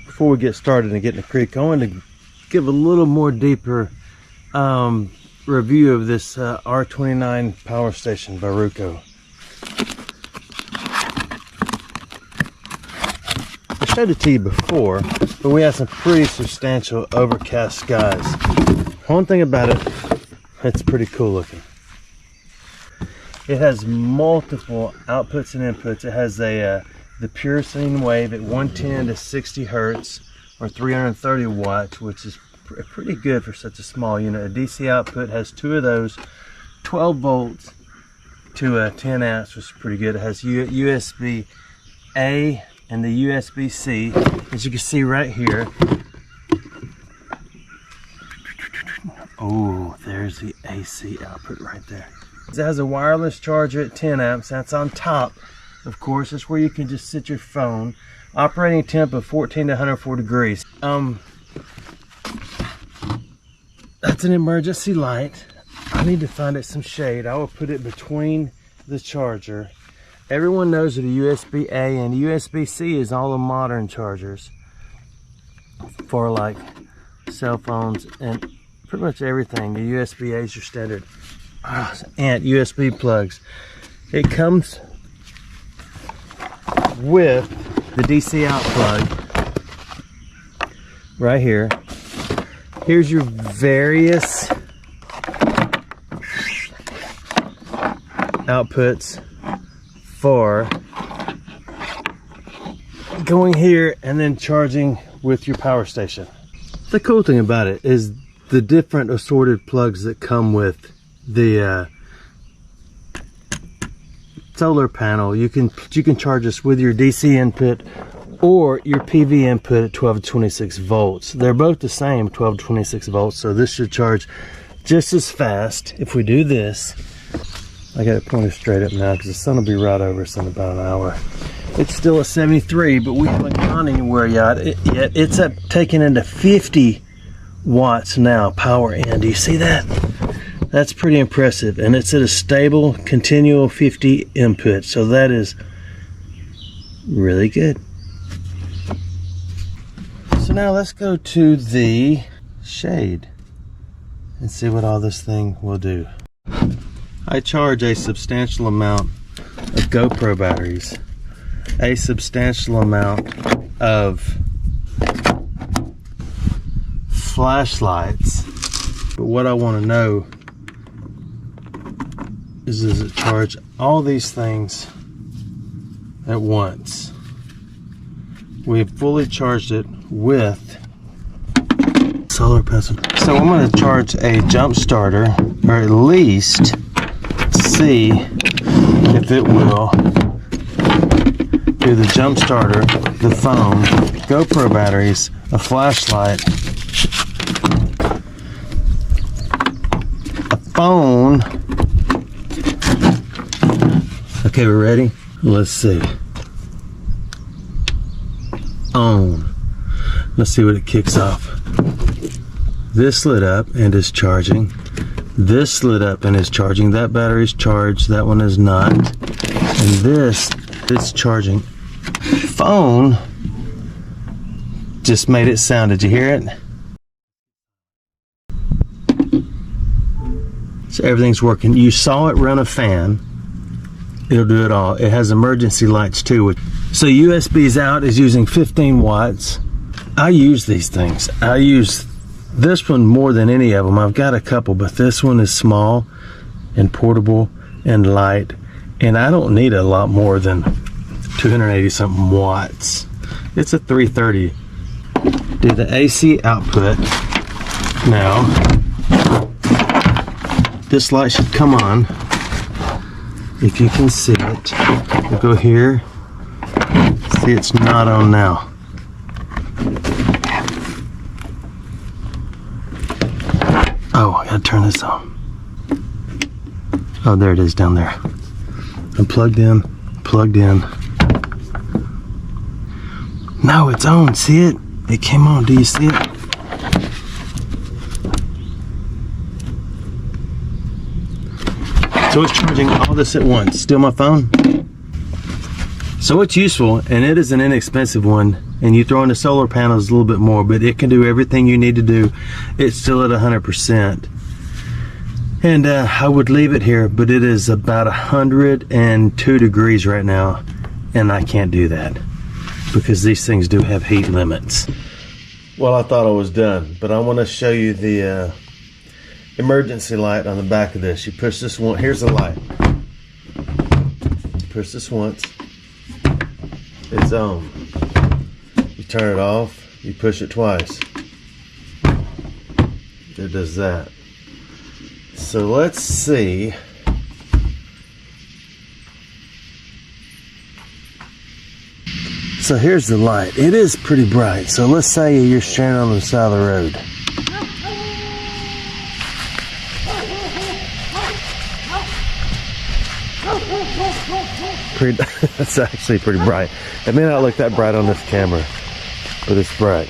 before we get started and get in the creek, I want to give a little more deeper review of this R299 Powerstation by Ruko. I showed it to you before, but we have some pretty substantial overcast skies. One thing about it, it's pretty cool looking. It has multiple outputs and inputs. It has the pure sine wave at 110 to 60 hertz or 330 watts, which is pretty good for such a small unit. A DC output has two of those, 12 volts to 10 amps, which is pretty good. It has USB A and the USB C, as you can see right here. Oh, there's the AC output right there. It has a wireless charger at 10 amps. That's on top, of course. That's where you can just sit your phone. Operating temp of 14 to 104 degrees. That's an emergency light. I need to find it some shade. I will put it between the charger. Everyone knows that a USB A and USB C is all the modern chargers for like cell phones and pretty much everything. The USB A is your standard. And USB plugs. It comes with the DC out plug right here. Here's your various outputs for going here and then charging with your Powerstation. The cool thing about it is the different assorted plugs that come with the solar panel. You can charge this with your DC input or your PV input at 12 to 26 volts. They're both the same, 12 to 26 volts, so this should charge just as fast. If we do this, I got it pointed straight up now because the sun will be right over us in about an hour. It's still at 73, but we haven't gone anywhere yet. It's up taking into 50 watts now, power in. Do you see that? That's pretty impressive, and it's at a stable, continual 50 input, so that is really good. So now let's go to the shade and see what all this thing will do. I charge a substantial amount of GoPro batteries, a substantial amount of flashlights, but what I want to know is, does it charge all these things at once? We've fully charged it with solar panel. So I'm going to charge a jump starter, or at least see if it will do the jump starter, the phone, GoPro batteries, a flashlight, a phone. Okay, we're ready? Let's see. On. Let's see what it kicks off. This lit up and is charging. This lit up and is charging. That battery's charged. That one is not. And this is charging. Phone just made it sound. Did you hear it? So everything's working. You saw it run a fan. It'll do it all. It has emergency lights too. So USB's out is using 15 watts. I use these things. I use this one more than any of them. I've got a couple, but this one is small and portable and light, and I don't need a lot more than 280 something watts. It's a 330. Do the AC output now. This light should come on if you can see it. We'll go here. See, it's not on now. Oh, I gotta turn this on. Oh, there it is down there. I'm plugged in, plugged in. No, it's on. See it? It came on. Do you see it? So it's charging all this at once. Still my phone? So it's useful, and it is an inexpensive one, and you throw in the solar panels a little bit more, but it can do everything you need to do. It's still at 100%. And I would leave it here, but it is about 102 degrees right now, and I can't do that because these things do have heat limits. Well, I thought I was done, but I want to show you the emergency light on the back of this. You push this one, here's the light. You push this once, it's on. You turn it off, you push it twice. It does that. So let's see. So here's the light. It is pretty bright. So let's say you're stranded on the side of the road. That's actually pretty bright. It may not look that bright on this camera, but it's bright.